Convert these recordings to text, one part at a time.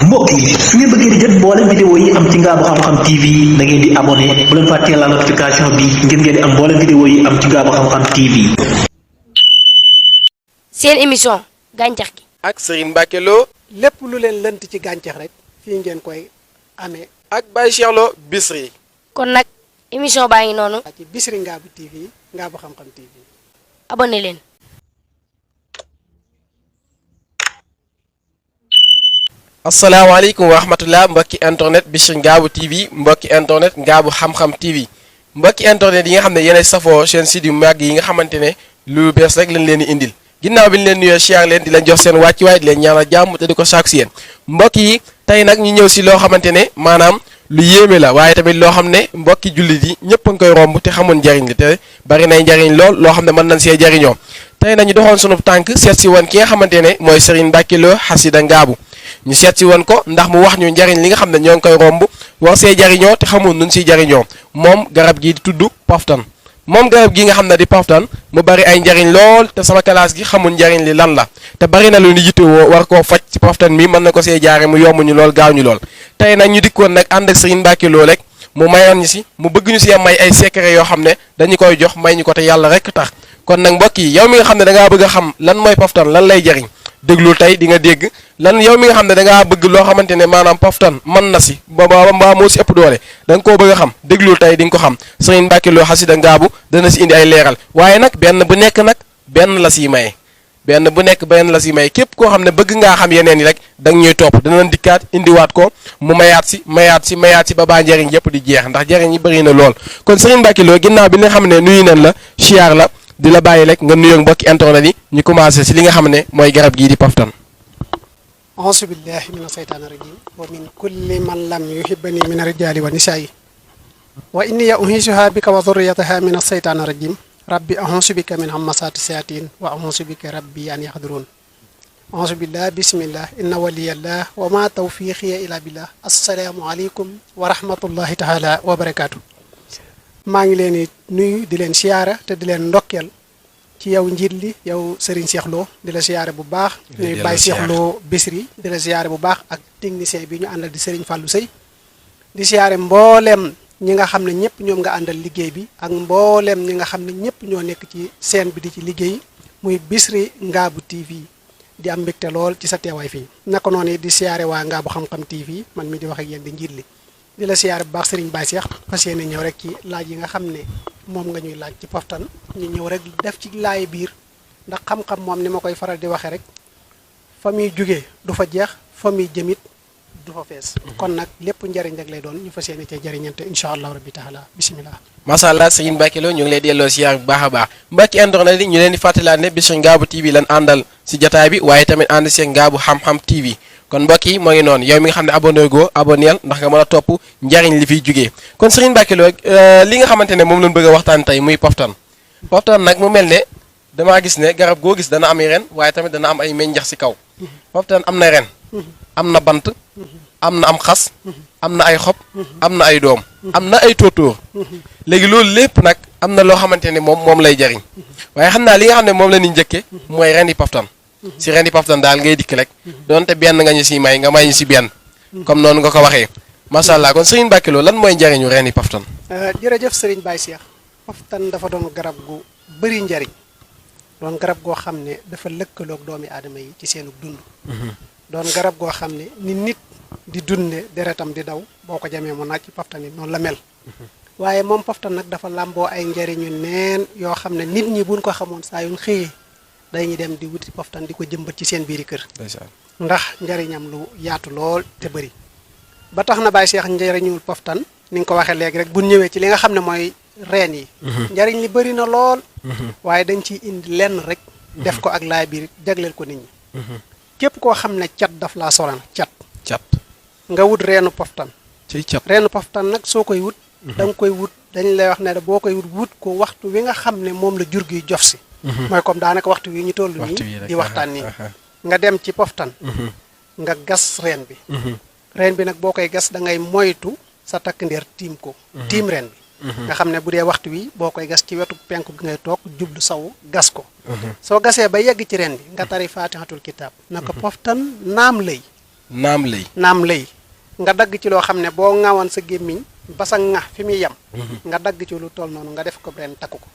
mbokk yi su ngeen bëggee di jot mboolem vidéo yi am ci Ngaabu Xam-Xam TV da ngeen di abonné bu leen fàttee la notification bi ngir ngeen di am mboolem vidéo yi am ci Ngaabu Xam-Xam TV. seen émission gàncax gi ak Serigne Mbacke Lo lépp lu leen lënt ci gàncax rek fii ngeen koy amee ak Baye Cheikh Lo Bichri. kon nag émission baa ngi noonu ci Bichri Ngaabu TV Ngaabu Xam-Xam TV. abonné leen. asalaamaaleykum wa rahmatulah mbokki internet Bichri Ngaabu TV mbokki internet Ngaabu Xam-Xam TV mbokki internet yi nga xam ne yéenay safoo seen site yu mag yi nga xamante ne lu bees rek lañ leen di indil ginnaaw bi ñu leen nuyoo siyaar leen di leen jox seen wàccuwaay di leen ñaanal jàmm te di ko sàkku si yéen mbokk yi tey nag ñu ñëw si loo xamante ne maanaam lu yéeme la waaye tamit loo xam ne mbokki jullit yi ñëpp a ngi koy romb te xamoon njariñ li te bari nay njariñ lool loo xam ne mën nañ see jariñoo tey nañu doxoon sunu tànk seet si woon ki nga xamante ne mooy Serigne Mbacke Lo Xasida Ngaabu ñu seet si woon ko ndax mu wax ñu njariñ li nga xam ne ñoo ngi koy romb war see jariñoo te xamul nuñ siy jariñoo moom garab gi di tudd poftan moom garab gi nga xam ne di poftan mu bari ay njariñ lool te sama classe gi xamul njariñ li lan la te bari na lu ñu yittewoo war koo faj ci poftan mi mën na ko see jaare mu yomb ñu lool gaaw ñu lool tey nag ñu dikkoon nag ànd ak Serigne Mbacke Lo rek mu mayoon ñu si mu bëgg ñu si may ay secret yoo xam ne dañu koy jox may ñu ko te yàlla rek tax kon nag mbokk yi yow mi nga xam ne da ngaa bëgg a xam lan mooy poftan lan lay jariñ déglul tey di nga dégg lan yow mi nga xam ne da ngaa bëgg loo xamante ne maanaam poftan mën na si mbaa moo si ëpp doole da nga koo bëgg a xam déglul tey di nga ko xam Serigne Mbacke Lo Xasida Ngaabu dana si indi ay leeral waaye nag benn bu nekk nag benn la siy maye benn bu nekk benn la siy maye képp koo xam ne bëgg ngaa xam yeneen yi rek da nga ñuy topp danañ dikkaat indiwaat ko mu mayaat si ba baa njariñ yëpp di jeex ndax njariñ yi bëri na lool kon Serigne Mbacke Lo ginnaaw bi nga xam ne nuyu nañ la siyaar la di la bàyyi rek nga nuyoog mbokki internet yi ñu commencé si li nga xam ne mooy garab gii di poftan auzu billahi mina seytaani rajim wa min kulli man lam yuhibbani min rijaali wa nisaa'i wa inni uhiisuha bika wa dhurriyataha min aseytaani rajim rabbi auzu bika min hamasaati sayatin wa auzu bika rabbi an yahdurun auzu billah bismillah inna waliyallah wa ma tawfiqiya ila billah assalaamu aleykum wa rahmatullahi taala wa barakaatu maa ngi leen di nuyu di leen siyaara te di leen ndokkeel ci yow njiit li yow Serigne Cheikh Lo di la siyaare bu baax ñuy Baye Cheikh Lo Bichri di la siyaare bu baax ak technicien bi ñu àndal di Serigne Fallou Sey di siyaare mbooleem ñi nga xam ne ñëpp ñoom nga àndal liggéey bi ak mbooleem ñi nga xam ne ñëpp ñoo nekk ci scène bi di ci liggéey muy Bichri Ngaabu TV di am mbégte lool ci sa teewaay fii naka noonu di siyaare waa Ngaabu Xam-Xam TV man mi di wax ak yéen di njiit li di la siyaare bu baax Serigne Baye Cheikh fas yéene ñëw rek ci laaj yi nga xam ne moom nga ñuy laaj ci poftan ñu ñëw rek def ci laay biir ndax xam-xam moom ni ma koy faral di waxee rek fa muy jugee du fa jeex fa muy jëmit du fa fees kon nag lépp njariñ rek lay doon ñu fas yéene cee jariñante incha allah rabbi taala bisimilah. macha allah Serigne Mbacke Lo ñu ngi lay delloo siyaar bu baax a baax mbokki internet yi ñu leen di fàttalaat ne Bichri Ngaabu TV lan àndal si jotaay bi waaye tamit ànd si Ngaabu Xam-Xam TV kon mbokk yi moo ngi noonu yow mi nga xam ne abonné goo abonneel ndax nga mën a topp njariñ li fiy jugee kon Serigne Mbacke Lo li nga xamante ne moom lañ bëgg a waxtaan tey muy poftan nag mu mel ne damaa gis ne garab goo gis dana am ren waaye tamit dana am ay meññax si kaw poftan am na ren am na bant am na am xas am na ay xob am na ay doom am na ay tóotóor léegi loolu lépp nag am na loo xamante ne moom lay jariñ waaye xam naa li nga xam ne moom la ñuy njëkke mooy ren yi poftan si ren yi poftan daal ngay dikk rek doonte benn nga ñu si may nga may ñu si benn comme noonu nga ko waxee macha allah kon Serigne Mbacke Lo lan mooy njariñu ren yi poftan jërëjëf Serigne Baye Cheikh poftan dafa doon garab gu bëri njariñ doon garab goo xam ne dafa lëkkaloog doomi aadama yi ci seenu dund doon garab goo xam ne ni nit di dunde deretam di daw boo ko jamee mu naaj ci poftan yi noonu la mel waaye moom poftan nag dafa làmboo ay njariñu neen yoo xam ne nit ñi buñ ko xamoon saa yuñ xëyee dañuy dem di wuti poftan di ko jëmbat ci seen biiri kër ndax njariñam lu yaatu lool te bëri ba tax na Baye Cheikh njariñul poftan ni nga ko waxee léegi rek bu ñëwee ci li nga xam ne mooy reen yi njariñ li bëri na lool waaye dañ ciy indi lenn rek def ko ak laay biir jagleel ko nit ñi képp koo xam ne cat daf laa soral cat nga wut reenu poftan reenu poftan nag soo koy wut da nga koy wut dañ lay wax ne boo koy wut ko waxtu wi nga xam ne moom la jur gi jof si mooy comme daanaka waxtu wi ñu toll nii di waxtaan nii nga dem ci poftan nga gas reen bi reen bi nag boo koy gas da ngay moytu sa takk ndeer tiim ko tiim reen bi nga xam ne bu dee waxtu wi boo koy gas ci wetu penku gi ngay toog jublu saw gas ko soo gasee ba yegg ci reen bi nga tari faatixatul kitaab na ko poftan naam lay naam lay nga dagg ci loo xam ne boo ŋaawoon sa gémmiñ ba sa ŋa fi muy yem nga dagg ci lu toll noonu nga def ko ren takku ko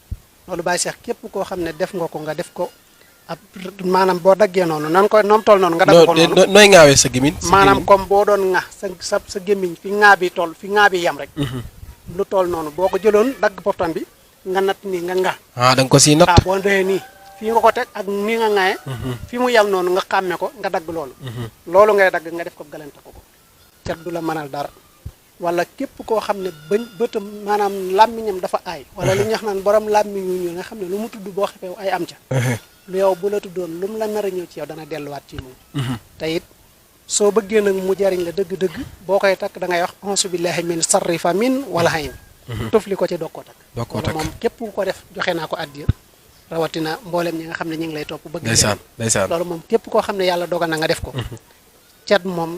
loolu Baye Cheikh képp koo xam ne def nga ko nga def ko ab maanaam boo daggee noonu nan ko noom toll noonu nga dagg ko noonu nooy ŋaawee sa gémmiñ maanaam comme boo doon ŋa sa gémmiñ fi ŋaa bi toll fi ŋaa bi yem rek lu toll noonu boo ko jëloon dagg poftan bi nga natt nii nga da nga ko siy natt boo ndee nii fii nga ko teg ak nii nga ŋaaye fi mu yem noonu nga xàmme ko nga dagg loolu loolu ngay dagg nga def ko galeen takku ko cat du la mënal dara wala képp koo xam ne bëtam maanaam làmmiñam dafa aay wala li ñu wax naan borom làmmiñ yu ñu nga xam ne lu mu tudd boo xefee ay am ca lu yow bu la tuddoon lu mu la nar a ñëw ci yow dana delluwaat ci moom te it soo bëggee nag mu jariñ la dëgg-dëgg boo koy takk da ngay wax auzu billahi min sarri famin wala hayn tufli ko ci doog koo takk loolu moom képp ku ko def joxe naa ko addiya rawatina mboolem ñi nga xam ne ñu ngi lay topp bëgg ndeysaan loolu moom képp koo xam ne yàlla dogal na nga def ko cat moom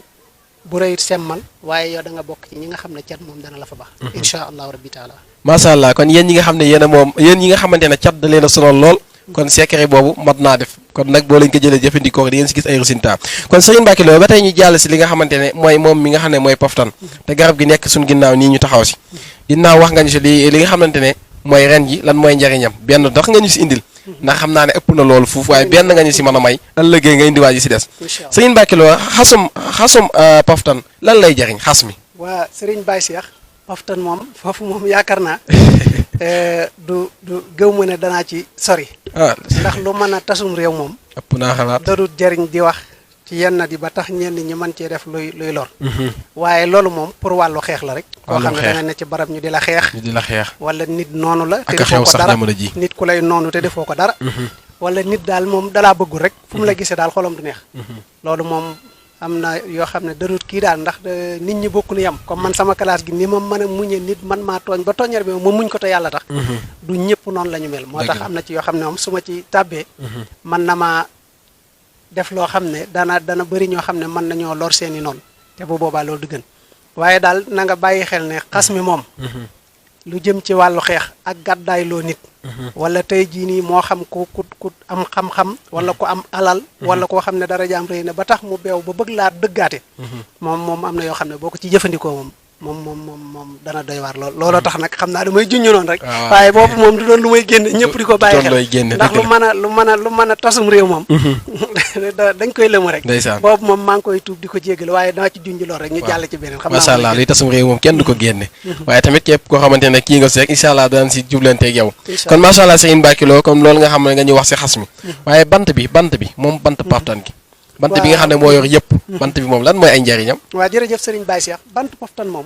bu rëyit semmal waaye yow da nga bokk ci ñi nga xam ne cat moom dana la fa baax insha allahu rabbi taala macha allah kon yéen ñi nga xam ne yéen ñi nga xamante ne cat da leen a sonal lool kon secret boobu mat naa def kon nag boo leen ko jëlee jëfandikoo di ngeen si gis ay résultats kon Serigne Mbacké Lo ba tey ñu jàll si li nga xamante ne mooy moom mi nga xam ne mooy poftan te garab gi nekk suñu ginnaaw nii ñu taxaw si ginnaaw wax nga ñu si li nga xamante ne mooy ren ji lan mooy njariñam benn ndax nga ñu si indil ndax xam naa ne ëpp na loolu foofu waaye benn nga ñu si mën a may ëllëgee nga indiwaat yi si des Serigne Mbacké Lo xasum poftan lan lay jariñ xas mi waa Serigne Baye Cheikh poftan moom foofu moom yaakaar naa du gëw ma ne danaa ci sori ndax lu mën a tasum réew moom ëpp naa xalaat darul jariñ di wax ci yenn di ba tax ñenn ñi mën cee def luy lor waaye loolu moom pour wàllu xeex la rek koo xam ne da nga ne ci barab ñu di la xeex wala nit noonu la te defoo ko dara nit ku lay noonu te defoo ko dara wala nit daal moom dalaa bëggul rek fu mu la gisee daal xolam du neex loolu moom am na yoo xam ne darut kii daal ndax nit ñi bokk nu yam comme man sama classe gi ni ma mën a muñe nit man maa tooñ ba tooñar bi ma muñ ko te yàlla tax du ñëpp noonu la ñu mel moo tax am na ci yoo xam ne moom su ma ci tàbbee man na maa def loo xam ne dana bëri ñoo xam ne mën nañoo lor seeni noonu te bu boobaa loolu du gën waaye daal na nga bàyyi xel ne xas mi moom lu jëm ci wàllu xeex ak gàddaay loo nit wala tey jii nii moo xam ku am xam-xam wala ku am alal wala koo xam ne dara jaam rëy na ba tax mu beew ba bëgg laa dëggaate moom am na yoo xam ne boo ko ci jëfandikoo moom dana doy waar looloo tax nag xam naa damay junj noonu rek waaye boobu moom du doon lu may génne ñëpp di ko bàyyi xel ndax lu mën a tasum réew moom dañ koy lëmu rek boobu moom maa ngi koy tuub di ko jégal waaye dama ci junj lool rek ñu jàll ci beneen xam naa macha allah luy tasum réew moom kenn du ko génne waaye tamit képp koo xamante ne kii nga si rek incha allah daan si jublanteeg yow kon macha allah Serigne Mbacké Lo comme loolu nga xam ne nga ñu wax si xas mi waaye bant bi moom bant poftan gi bant bi nga xam ne moo yor yëpp bant bi moom lan mooy ay njariñam waaw jërëjëf Serigne Baye Cheikh bant poftan moom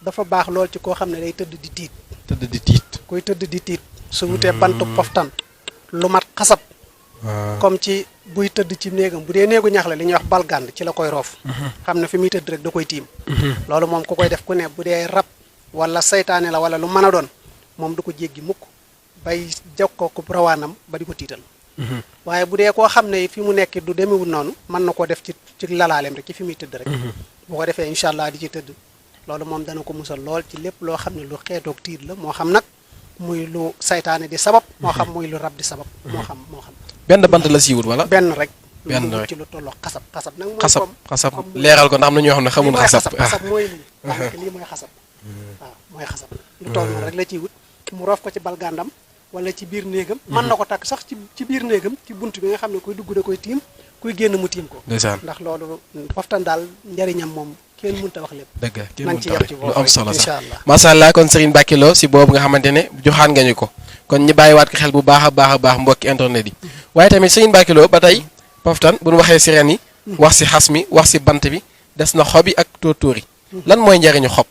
dafa baax lool ci koo xam ne day tëdd di tiit su wutee bant poftan lu mat xasab comme ci buy tëdd ci néegam bu dee néegu ñax la li ñuy wax balgand ci la koy roof xam ne fi muy tëdd rek da koy tiim loolu moom ku koy def ku ne bu dee rab wala saytaane la wala lu mën a doon moom du ko jéggi mukk bay jokkoo ko rawaanam ba di ko tiital waaye bu dee koo xam ne fi mu nekk du demewul noonu mën na koo def ci lalaaleem rek ci fi muy tëdd rek bu ko defee incha allah di ci tëdd loolu moom dana ko musal lool ci lépp loo xam ne lu xeetoog tiit la moo xam nag muy lu saytaane di sabab moo xam muy lu rab di sabab moo xam benn bant la siiwut wala benn rek ci lu tolloo xasab nag mooy xasab leeral ko ndax am na ñoo xam ne xamul xasab mooy lii mooy xasab waaw mooy xasab lu toll noonu rek la ciy wut mu roof ko ci balgandam wala ci biir néegam mën na ko takk sax ci biir néegam ci bunt bi nga xam ne kuy dugg da koy tiim kuy génn mu tiim ko ndax loolu poftan daal njariñam moom kenn mënut a wax lépp dëgg nañ ci yem ci lu am solo sax incha allah macha allah kon Serigne Mbacké Lo si boobu nga xamante ne joxaan nga ñu ko kon ñu bàyyiwaat ko xel bu baax a baax mbokki internet yi waaye tamit Serigne Mbacké Lo ba tey poftan bu ñu waxee si ren yi wax si xas mi wax si bant bi des na xob yi ak tóortóor yi lan mooy njariñu xob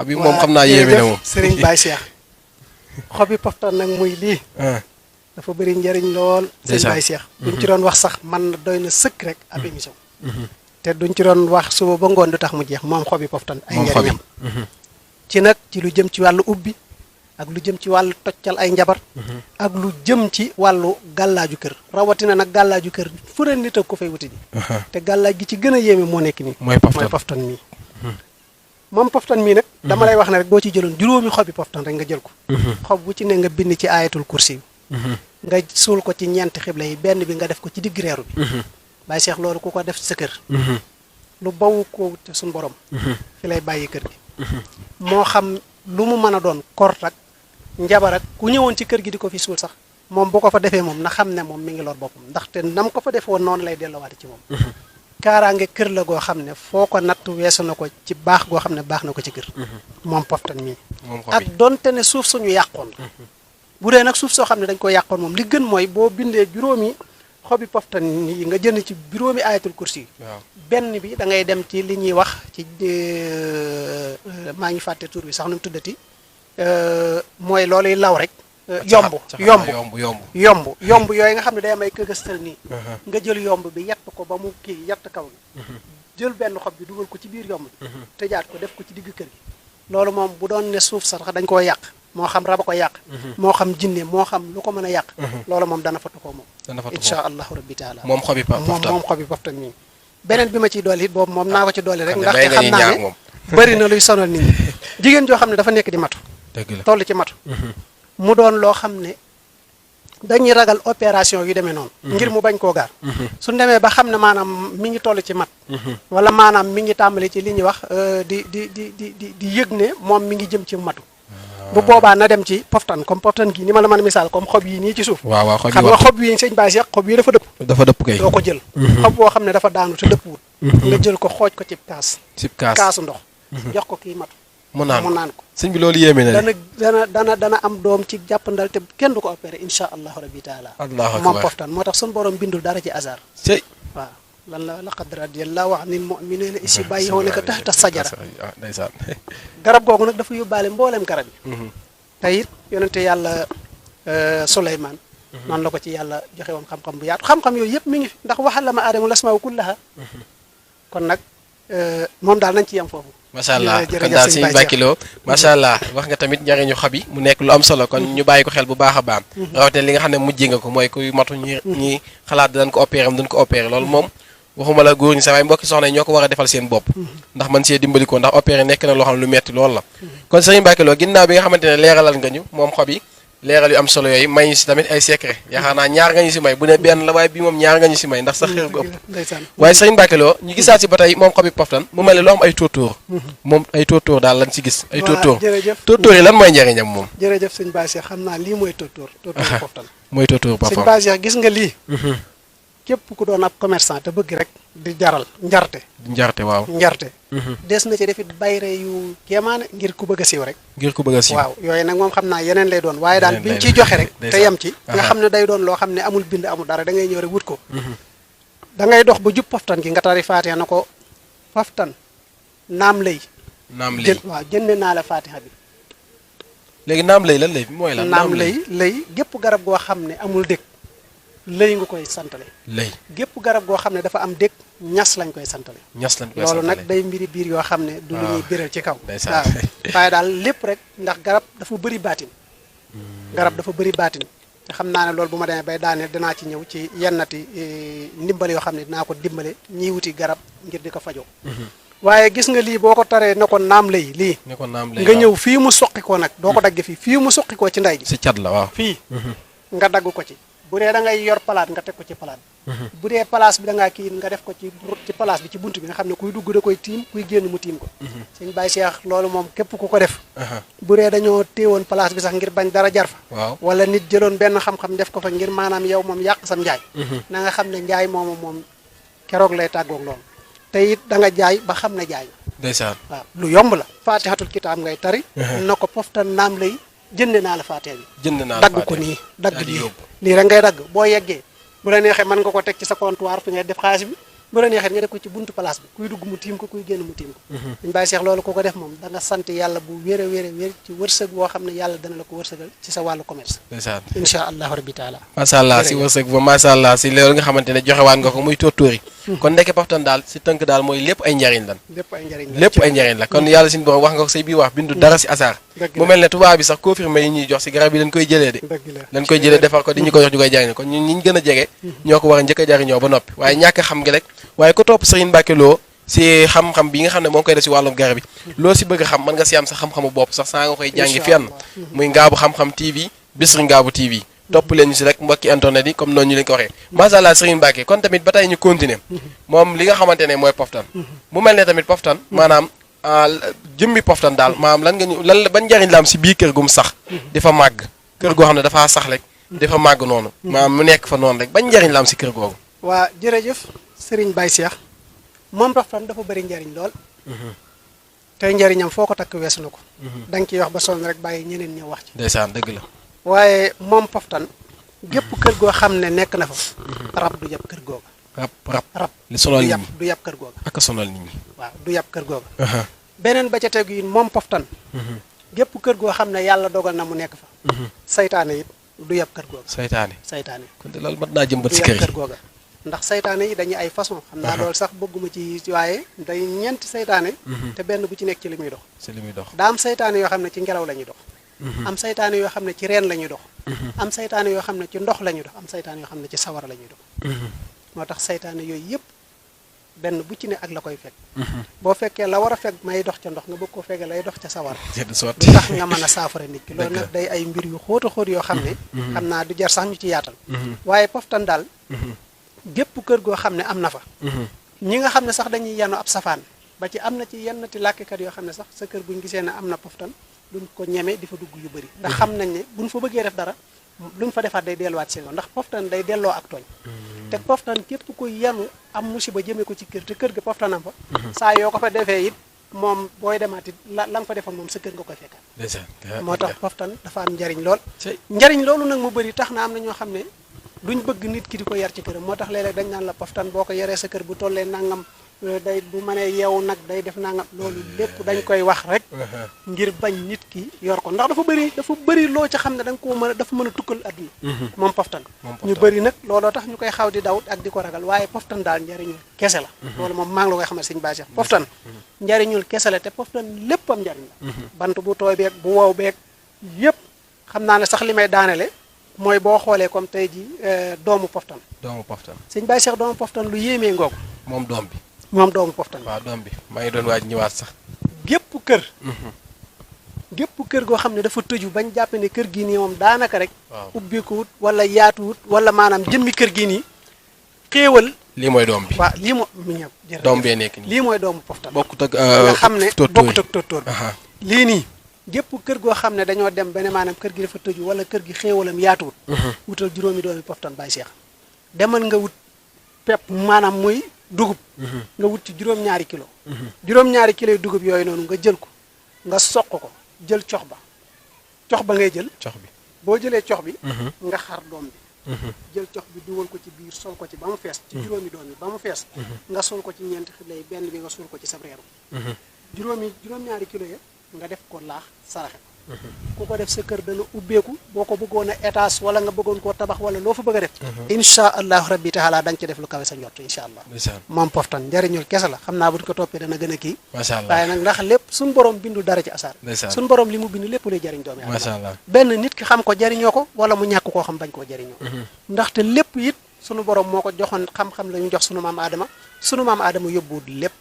yi moom xam naa yéeme na moom Serigne Baye Cheikh xobi poftan nag muy lii dafa bëri njariñ lool Serigne Baye Cheikh buñ ci doon wax sax man na doy na sëkk rek ab émission te duñ ci doon wax suba ba ngoon du tax mu jeex moom xobi poftan ay njariñam ci nag ci lu jëm ci wàllu ubbi ak lu jëm ci wàllu toccal ay njabar ak lu jëm ci wàllu gàllaaju kër rawatina nag gàllaaju kër fu ne nit ak ko fay wuti ji te gàllaaj gi ci gën a yéeme moo nekk nii mooy poftan mii moom poftan mii nag dama lay wax ne rek boo ci jëloon juróomi xobi poftan rek nga jël ko xob bu ci ne nga bind ci ayatul kursi nga suul ko ci ñeenti xibla yi benn bi nga def ko ci digg reeru bi Baye Cheikh loolu ku ko def sa kër lu bawu ko te suñ borom fi lay bàyyi kër gi moo xam lu mu mën a doon kort ak njabar ak ku ñëwoon ci kër gi di ko fi suul sax moom bu ko fa defee moom na xam ne moom mi ngi lor boppam ndaxte nam ko fa defee woon noonu lay delluwaate ci moom kaaraange kër la goo xam ne foo ko natt weesu na ko ci baax goo xam ne baax na ko ci kër moom poftan mii ak donte ne suuf suñu yàqoon la bu dee nag suuf soo xam ne dañ ko yàqoon moom li gën mooy boo bindee juróomi xobi poftan yi nga jënd ci juróomi ayatul kursi yi benn bi da ngay dem ci li ñuy wax ci maa ngi fàtte tur bi sax nu mu tuddati mooy looluy law rek yomb yooyu nga xam ne day am ay këgëstal nii nga jël yomb bi yett ko ba mu kii yett kaw gi jël benn xob bi dugal ko ci biir yomb bi tëjaat ko def ko ci digg kër gi loolu moom bu doon ne suuf sax dañ koo yàq moo xam raba ko yàq moo xam jinne moo xam lu ko mën a yàq loolu moom dana fa tuxoo moom insha allahu rabbi taala moom xobi poftan nii beneen bi ma ciy dolli it boobu moom naa ko ci dolli rek ndaxte xam naa ne bëri na luy sonal nit ñi jigéen joo xam ne dafa nekk di matu toll ci matu mu doon loo xam ne dañuy ragal opération yu demee noonu ngir mu bañ koo gaar su demee ba xam ne maanaam mi ngi toll ci mat wala maanaam mi ngi tàmbali ci li ñuy wax di yëg ne moom mi ngi jëm ci matu bu boobaa na dem ci poftan comme poftan gi ni ma la mën a misaal comme xob yi nii ci suuf xam nga xob yi sëñ Baye Cheikh xob yi dafa dëpp kay doo ko jël xob boo xam ne dafa daanu te dëpp wut nga jël ko xooj ko ci kaasu ndox jox ko kii matu mu naan ko sëñ bi loolu yéeme na dana am doom ci jàppandal te kenn du ko opéré insha allahu rabbi taala moom poftan moo tax suñu borom bindul dara ci hasard waaw lan la laqad radiyallahu anil mu'minina is yubayyi'unaka tahta sajara ndeysaan garab googu nag dafa yóbbaale mbooleem garab yi te it yonente yàlla Suleymaan noonu la ko ci yàlla joxe woon xam-xam bu yaatu xam-xam yooyu yëpp mi ngi fi ndax waxallama aadama lasmaa kullaha kon nag moom daal nañ ci yem foofu macha allah kon daal sëñ Mbacke Lo macha allah wax nga tamit njariñu xob yi mu nekk lu am solo kon ñu bàyyi ko xel bu baax a baax rawatina li nga xam ne mujjee nga ko mooy kuy matu ñi xalaat dañ ko opéré dañ ko opéré loolu moom waxuma la góor ñi sax waaye mbokki soxna yi ñoo ko war a defal seen bopp ndax man see dimbali ko ndax opéré nekk na loo xam ne lu metti loolu la kon sëñ Mbacke Lo ginnaaw bi nga xamante ne leeralal nga ñu moom xob yi leeral yu am solo yooyu may ñu si tamit ay secret yaakaar naa ñaar nga ñu si may bu ne benn la waaye bii moom ñaar nga ñu si may ndax sax xeer gu ëpp waaye sëñ Mbacke Lo ñu gisaat si ba tey moom xobi poftan mu mel ne loo am ay tóotóor moom ay tóotóor daal lañ si gis ay tóotóor yi lan mooy njariñam moom jërëjëf sëñ Baye Cheikh xam naa lii mooy tóotóor poftan mooy tóotóor sëñ Baye Cheikh gis nga lii képp ku doon ab commerçant te bëgg rek di jaral njarte waaw des na ci defit bayre yu kéemaane ngir ku bëgg a siiw rek waaw yooyu nag moom xam naa yeneen lay doon waaye daal biñ ciy joxe rek te yem ci nga xam ne day doon loo xam ne amul bind amul dara da ngay ñëw rek wut ko da ngay dox ba jub poftan gi nga tari faatiha na ko poftan naam lay waaw jënde naa la faatiha bi léegi naam lay lan lay mooy lan naam lay gépp garab goo xam ne amul dëkk lëy nga koy santale lëy gépp garab goo xam ne dafa am dëkk ñas lañ koy santale loolu nag day mbiri biir yoo xam ne du lu ñuy biral ci kaw waaw waaye daal lépp rek ndax garab dafa bëri baatin te xam naa ne loolu bu ma demee bay daaneel dinaa ci ñëw ci yennati ndimbal yoo xam ne dinaa ko dimbale ñiy wuti garab ngir di ko fajoo waaye gis nga lii boo ko taree ne ko naam lay lii nga ñëw fii mu soqi ko nag doo ko dagg fii mu soqi ko ci nday ji si cat la waaw fii nga dagg ko ci bu dee da ngay yor palaat nga teg ko ci palaat bu dee place bi da ngaa kii nga def ko ci place bi ci bunt bi nga xam ne kuy dugg da koy tiim kuy génn mu tiim ko sëñ Baye Cheikh loolu moom képp ku ko def bu dee dañoo téewoon place bi sax ngir bañ dara jar fa wala nit jëloon benn xam-xam def ko fa ngir maanaam yow moom yàq sam njaay na nga xam ne njaay moom keroog lay tàggoog loolu te it da nga jaay ba xam ne jaay ndeysaan waaw lu yomb la faatihatul kitaab ngay tari na ko poftan naam lay jënd naa la faatee bi dagg ko nii dagg nii rek ngay dagg boo yeggee bu la neexee mën nga ko teg ci sa comptoir fi ngay def xaalis bi bu la neexee nga def ko ci buntu place bi kuy dugg mu tiim ko kuy génn mu tiim ko dañ bàyyi seex loolu ku ko def moom da nga sant yàlla bu wér a wér ci wërsëg boo xam ne yàlla dana la ko wërsëgal ci sa wàllu commerce insha allahu rabbi taala macha allah si wërsëg ba macha allah si loolu nga xamante ne joxewaan nga ko muy tóortóor yi kon ndeke poftan daal si tënk daal mooy lépp ay njariñ lan lépp ay njariñ la kon yàlla suñu borom wax nga ko say biir wax bindu dara si asaar mu mel ne tubaab bi sax confirmé yi ñuy jox si garab yi dañ koy jëlee de dañ koy jëlee defar ko di ñu ko jox ñu koy jariñ kon ñun ñi ñu gën a jege ñoo ko war a njëkk a jariñoo ba noppi waaye ñàkk xam gi rek waaye ko topp Serigne Mbacke Lo si xam-xam bi nga xam ne moo ngi koy def si wàllum garab yi loo si bëgg a xam mën nga si am sa xam-xamu bopp sax saa nga koy jàngi fenn muy Ngaabu Xam-Xam TV Bichri Ngaabu TV topp leen ñu si rek mbokki internet yi comme noonu ñu leen ko waxee macha allah Serigne Mbacke kon tamit ba tey ñu continuer moom li nga xamante ne mooy poftan mu mel ne tamit poftan maanaam jëmmi poftan daal maanaam lan nga ñu lan ban njariñ la am si biir kër gu mu sax di fa màgg kër goo xam ne dafaa sax rek di fa màgg noonu maanaam mu nekk fa noonu rek ban njariñ la am si kër googu waa jërëjëf Serigne Baye Cheikh moom poftan dafa bëri njariñ lool tey njariñam foo ko takk weesu na ko da nga ciy wax ba sonn rek bàyyi ñeneen ñëw wax ci ndeysaan dëgg la waaye moom poftan gépp kër goo xam ne nekk na fa rab du yab kër googa rab li sonal nit ñi du yab kër googa ak sonal nit ñi waaw du yab kër googa beneen ba ca tegu yi moom poftan gépp kër goo xam ne yàlla dogal na mu nekk fa saytaane it du yab kër googa saytaane kon de loolu mat naa jëmbat du si yab kër kër googa ndax saytaane yi dañuy ay façon xam naa loolu sax bëgguma ci waaye day ñeenti saytaane te benn bu ci nekk ci li muy dox si li muy dox daa am saytaane yoo xam ne ci ngelaw la ñuy dox am saytaane yoo xam ne ci reen la ñuy dox am saytaane yoo xam ne ci ndox la ñuy dox am saytaane yoo xam ne ci sawara la ñuy dox moo tax saytaane yooyu yëpp benn bu ci ne ak la koy fekk boo fekkee la war a fekk may dox ca ndox nga bëgg koo fekkee lay dox ca sawara du tax nga mën a saafara nit ki loolu nag day ay mbir yu xóota xóot yoo xam ne xam naa du jar sax ñu ci yaatal waaye poftan daal gépp kër goo xam ne am na fa ñi nga xam ne sax dañuy yanu ab safaan ba ci am na ci yennati làkkikat yoo xam ne sax sa kër buñ gisee ne am na poftan duñ ko ñeme di fa dugg yu bëri ndax xam nañ ne buñ fa bëggee def dara luñ fa defaat day delluwaat seen yoon ndax poftan day delloo ak tooñ te poftan képp ku yanu am musiba jëmee ko ci kër te kër ga poftanam fa saa yoo ko fa defee it moom booy demaat it la nga fa defoon moom sa kër nga koy fekkaat moo tax poftan dafa am njariñ lool njariñ loolu nag mu bëri tax na am na ñoo xam ne duñ bëgg nit ki di ko yar ci këram moo tax léeg-léeg dañ naan la poftan boo ko yaree sa kër bu tollee nangam day bu mënee yeewu nag day def nangam loolu lépp dañ koy wax rek ngir bañ nit ki yor ko ndax dafa bëri loo ca xam ne da nga koo mën a dafa mën a tukkal adduna moom poftan ñu bëri nag looloo tax ñu koy xaw di daw ak di ko ragal waaye poftan daal njariñul kese la loolu moom maa ngi la koy xamal sëñ Baye Cheikh poftan njariñul kese la te poftan léppam njariñ la bant bu tooy beeg bu wow beeg yépp xam naa ne sax li may daanele mooy boo xoolee comme tey ji doomu poftan sëñ Baye Cheikh doomu poftan lu yéemee ngoogu moom doom bi moom doomu poftan waaw doom bi maa ngi doon waaj ñëwaat sax gépp kër goo xam ne dafa tëju bañ jàpp ne kër gii nii moom daanaka rek ubbeekuwut wala yaatuwut wala maanaam jëmmi kër gii nii xéewal lii mooy doom bi waaw lii moo mi ñëw jërëjëf doom bee nekk nii lii mooy doomu poftan bokkut ak nga xam ne bokkut ak tóortóor bi aha lii nii gépp kër goo xam ne dañoo dem ba ne maanaam kër gi dafa tëju wala kër gi xéewalam yaatuwut wutal juróomi doomi poftan Baye Cheikh demal nga wut pepp maanaam muy dugub nga wut ci juróom-ñaari kilo juróom-ñaari kilo yu dugub yooyu noonu nga jël ko nga soq ko jël cox ba ngay jël cox bi boo jëlee cox bi nga xar doom bi jël cox bi dugal ko ci biir sol ko ci ba mu fees ci juróomi doom yi ba mu fees nga sol ko ci ñeenti xiblay benn bi nga sol ko ci sa reeru juróom-ñaari kilo ya nga def ko laax saraxe ku ko def sa kër dana ubbeeku boo ko bëggoon a étage wala nga bëggoon koo tabax wala loo fa bëgg a def insha allahu rabbi taala da nga ci def lu kawe sa njott insha allah moom poftan njariñul kese la xam naa buñ ko toppee dana gën a kii macha allah waaye nag ndax lépp suñ borom bindul dara ci asaar suñ borom li mu bind lépp lay jariñ doomi aadama benn nit ki xam ko jariñoo ko wala mu ñàkk koo xam bañ koo jariñoo ndaxte lépp it sunu borom moo ko joxoon xam-xam la ñu jox sunu maam aadama yóbbuwul lépp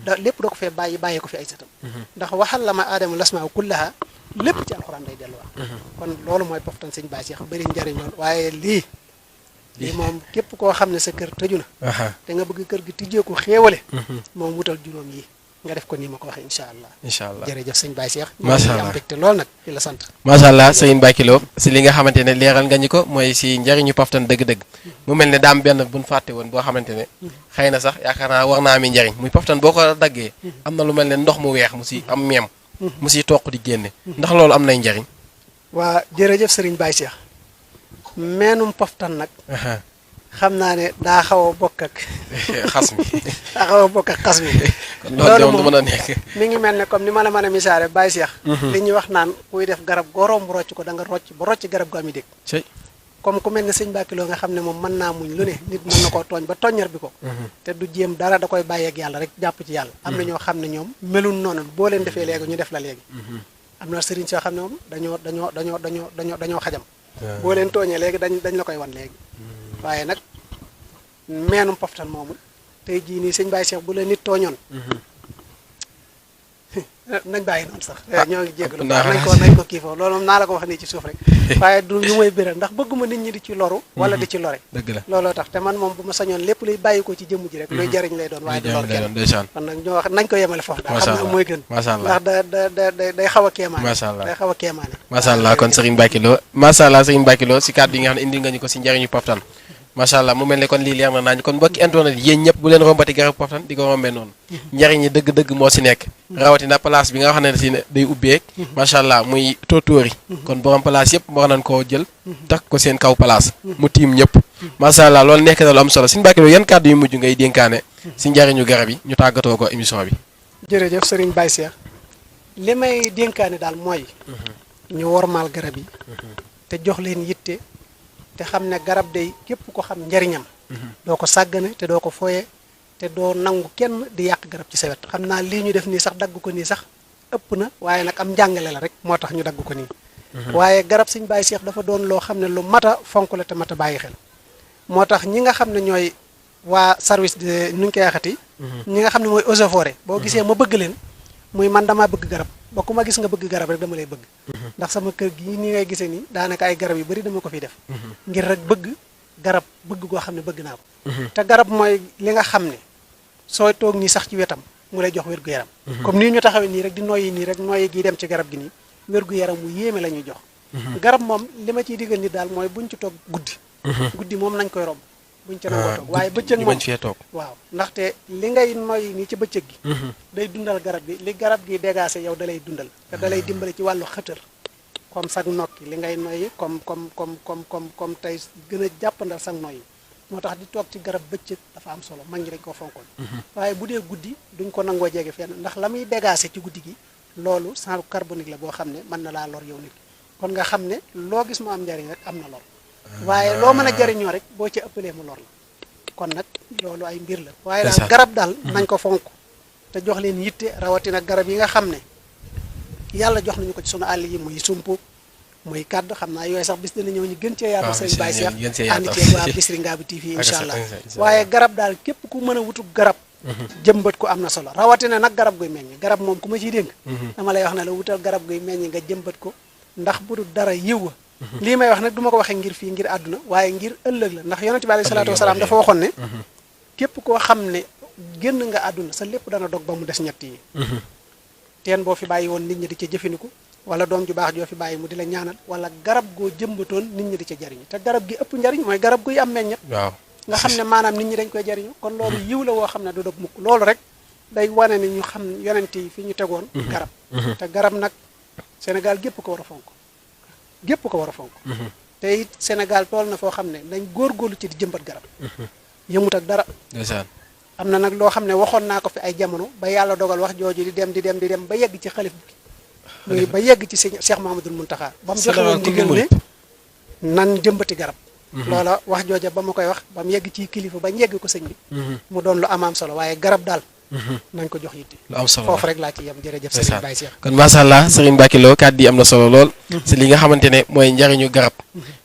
lépp da ko fee bàyyi ko fi ay sëtam ndax waxal la ma aadama lasmaa kullaha lépp ci alxuraan day delluwaat kon loolu mooy poftan sëñ Baye Cheikh bëri njariñ lool waaye lii moom képp koo xam ne sa kër tëju na te nga bëgg kër gi tijjeeku xéewale moom wutal juróom yi nga def ko nii ma ko waxee incha allah jërëjëf sëñ Baye Cheikh macha allah am mbégte lool nag di la sant macha allah sëñ Baye Kilo si li nga xamante ne leeral nga ñu ko mooy si njariñu poftan dëgg-dëgg mu mel ne daam benn buñ fàtte woon boo xamante ne xëy na sax yaakaar naa war naa ami njariñ muy poftan boo ko daggee am na lu mel ne ndox mu weex mu si am meem mu siy toq di génne ndax loolu am nay njariñ waa jërëjëf sëriñ Baye Cheikh meenum poftan nag xam naa ne daa xaw a bokk ak xas mi daa xaw a bokk ak xas mi kon loolu du mën a nekk mi ngi mel ne comme ni ma la mën a misaare Baye Cheikh li ñuy wax naan kuy def garab goroom rocc ko da nga rocc ba rocc garab gu ami dégg comme ku mel ne sëñ Bakilo nga xam ne moom mën naa muñ lu ne nit mën na koo tooñ ba toññar bi ko te du jéem dara da koy bàyyeeg yàlla rek jàpp ci yàlla am na ñoo xam ne ñoom melun noonu boo leen defee léegi ñu def la léegi am na sëriñ soo xam ne moom dañoo xajam boo leen tooñee léegi dañ la koy wan léegi waaye nag meenum poftan moomu tey jii nii sëñ Baye Cheikh bu la nit tooñoon nañ bàyyi noonu sax ñoo ngi jégalu naa nañ ko kii foofu loolu moom naa la ko wax nii ci suuf rek waaye du lu may biral ndax bëgguma nit ñi di ci loru wala di ci lore dëgg la looloo tax te man moom bu ma sañoon lépp luy bàyyi ko ci jëmm ji rek luy jariñ lay doon waaye du lor kenn kon nag ñoo wax nañ ko yemale foofu daal xam ne mooy gën macha allah ndax day xaw a kéemaane macha allah day xaw a kéemaane macha allah kon Serigne Mbacké Lo macha allah Serigne Mbacké Lo si kàddu yi nga xam ne indi nga ñu ko si njariñu Poftan macha allah mu mel ne kon lii leer na naañu kon mbokki internet yéen ñëpp bu leen rombati garab Poftan di ko rombee noonu njariñ yi dëgg-dëgg moo si nekk rawatina place bi nga xam ne si ne day ubbeek macha allah muy tóotóori kon borom place yëpp war nañ koo jël takk ko seen kaw place mu tiim ñëpp macha allah loolu nekk na lu am solo Serigne Mbacké Lo yan kàddu yu mujj ngay dénkaane si njariñu garab yi ñu tàggatoo ko émission bi jërëjëf Serigne Baye Cheikh li may dénkaane daal mooy ñu wormaal garab yi te jox leen yitte te xam ne garab day képp ko xam njariñam doo ko sàggane te doo ko foye te doo nangu kenn di yàq garab ci sa wet xam naa lii ñu def nii sax dagg ko nii sax ëpp na waaye nag am njàngale la rek moo tax ñu dagg ko nii waaye garab Serigne Baye Cheikh dafa doon loo xam ne lu mat a fonk la te mat a bàyyi xel moo tax ñi nga xam ne ñooy waa service de nu ñu koy waxati ñi nga xam ne mooy eaux et forêt boo gisee ma bëgg leen muy man damaa bëgg garab ba ku ma gis nga bëgg garab rek dama lay bëgg ndax sama kër gi ni ngay gisee nii daanaka ay garab yu bari dama ko fi def ngir rek bëgg garab bëgg goo xam ne bëgg naa ko te garab mooy li nga xam ne sooy toog nii sax ci wetam mu lay jox wér-gu-yaram comme nii ñu taxawee nii rek di noyyi nii rek noyyi gi dem ci garab gi nii wér-gu-yaram mu yéeme la ñuy jox garab moom li ma ciy digal nit daal mooy buñ ci toog guddi moom nañ koy romb buñ ca nangoo toog waaye bëccëg moom waaw ndaxte li ngay noyyi nii ci bëccëg gi day dundal garab gi li garab gi dégagé yow da lay dundal te da lay dimbale ci wàllu xëtër comme sag nokki li ngay noyyi comme tey gën a jàppandal sag noyyi moo tax di toog ci garab bëccëg dafa am solo mag ñi dañ ko fonkoon waaye bu dee guddi duñ ko nangoo jege fenn ndax la muy dégagé ci guddi gi loolu sang carbonique la boo xam ne mën na laa lor yow nit kon nga xam ne loo gis mu am njariñ rek am na lor waaye loo mën a jariñoo rek boo ci ëppalee mu lor la kon nag loolu ay mbir la waaye daal garab daal nañ ko fonk te jox leen yitte rawatina garab yi nga xam ne yàlla jox nañu ko ci sunu àll yi muy sumpu muy kàdd xam naa yooyu sax bis dina ñëw ñu gën cee yaatal sëñ Baye Cheikh ànd ceeg waa Bichri Ngabou TV incha allah waaye garab daal képp ku mën a wutu garab jëmbat ko am na solo rawatina nag garab guy meññ garab moom ku ma ciy dénk dama lay wax ne la wutal garab guy meññ nga jëmbat ko ndax bu dul dara yiw lii may wax nag du ma ko waxee ngir fii ngir àdduna waaye ngir ëllëg la ndax yonent bi alayhi salaatu wasalaam dafa waxoon ne képp koo xam ne génn nga àdduna sa lépp dana dog ba mu des ñett yi teen boo fi bàyyi woon nit ñi di ca jëfandiku wala doom ju baax joo fi bàyyi mu di la ñaanal wala garab goo jëmbatoon nit ñi di ca jariñu te garab gi ëpp njariñ mooy garab guy am meññet waaw nga xam ne maanaam nit ñi dañ koy jariñu kon loolu yiw la woo xam ne du dog mukk loolu rek day wane ne ñu xam yonent yi fi ñu tegoon garab te garab nag Sénégal gépp ko war a fonk gépp ko war a fonk te it Sénégal tool na foo xam ne dañ góorgóorlu ci di jëmbat garab yëmut ak dara am na nag loo xam ne waxoon naa ko fi ay jamono ba yàlla dogal wax jooju di dem ba yegg ci xalif bi muy ba yegg ci sëñ Cheikh Mahamadul Muntaxa ba mu joxe woon ndigal ne nan jëmbati garab loola wax jooja ba ma koy wax ba mu yegg ci kilifa ba yegg ko sëñ bi mu doon lu amaam solo waaye garab daal nañ ko jox yitte lu am solo foofu rek laa ci yem jërëjëf Serigne Baye Cheikh kon macha allah Serigne Mbacké Lo kàddu yi am na solo lool si li nga xamante ne mooy njariñu garab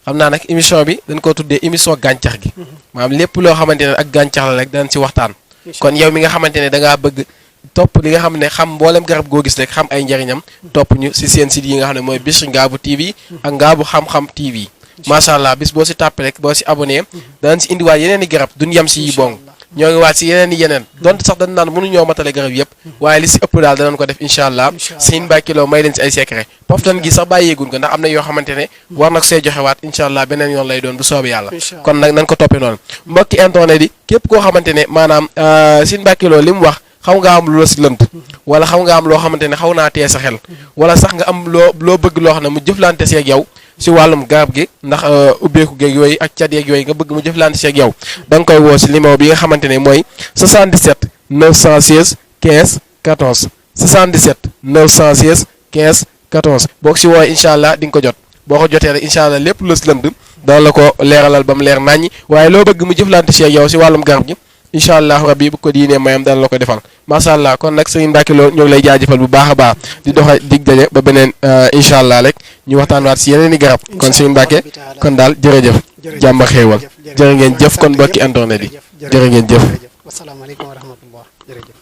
xam naa nag émission bi dañ koo tuddee émission gàncax gi maanaam lépp loo xamante ne ak gàncax la rek danañ si waxtaan kon yow mi nga xamante ne dangaa bëgg topp li nga xam ne xam mboolem garab goo gis rek xam ay njariñam topp ñu si seen site yi nga xam ne mooy Bichri Ngabou TV ak Ngabou Xam-Xam TV macha allah bis boo si tàppe rek boo si abonné danañ si indiwaat yeneen i garab duñ yem si yi bong ñoo ngi waat si yeneen donte sax dañ naan mënuñoo matale garab yëpp waaye li si ëpp daal danañ ko def incha allah Serigne Mbacké Lo may leen si ay secret Poftan gi sax bàyyeegun ko ndax am na yoo xamante ne war na ko see joxewaat incha allah beneen yoon lay doon bu soobee yàlla kon nag nañ ko toppee noonu mbokki internet yi képp koo xamante ne maanaam Serigne Mbacké Lo li mu wax xaw nga am lu la si lënt wala xaw nga am loo xamante ne xaw naa tee sa xel wala sax nga am loo bëgg loo xam ne mu jëflante seeg yow si wàllum garab gi ndax ubbeeku geeg yooyu ak cat yeeg yooyu nga bëgg mu jëflante seeg yow da nga koy woo si numéro bi nga xamante ne mooy 77 916 15 14 77 916 15 14 boo ko si woowee incha allah di nga ko jot boo ko jotee rek incha allah lépp lu si lënd dana la ko leeralal ba mu leer naññi waaye loo bëgg mu jëflante seeg yow si wàllum garab gi incha allah rabbi bu ko diinee mayam dana la ko defal macha allah kon nag Serigne Mbacké Lo ñoo ngi lay jaajëfal bu baax a baax di doxa dig daje ba beneen incha allah rek ñu waxtaan waat si yeneen i garab kon Serigne Mbacké kon daal jërëjëf jàmm ak xéewal jërë ngeen jëf kon mbokki internet yi jërë ngeen jëf wasalaamaaleykum wa rahmatullah jërëjëf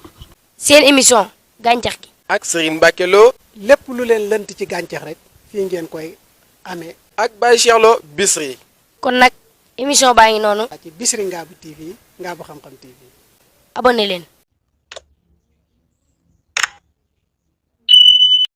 seen émission gàncax gi ak Serigne Mbacke Lo lépp lu leen lënt ci gàncax rek fii ngeen koy amee ak Baye Cheikh Lo Bichri. kon nag émission baa ngi noonu ci Bichri Ngabou TV Ngabou Xam-Xam TV abonné leen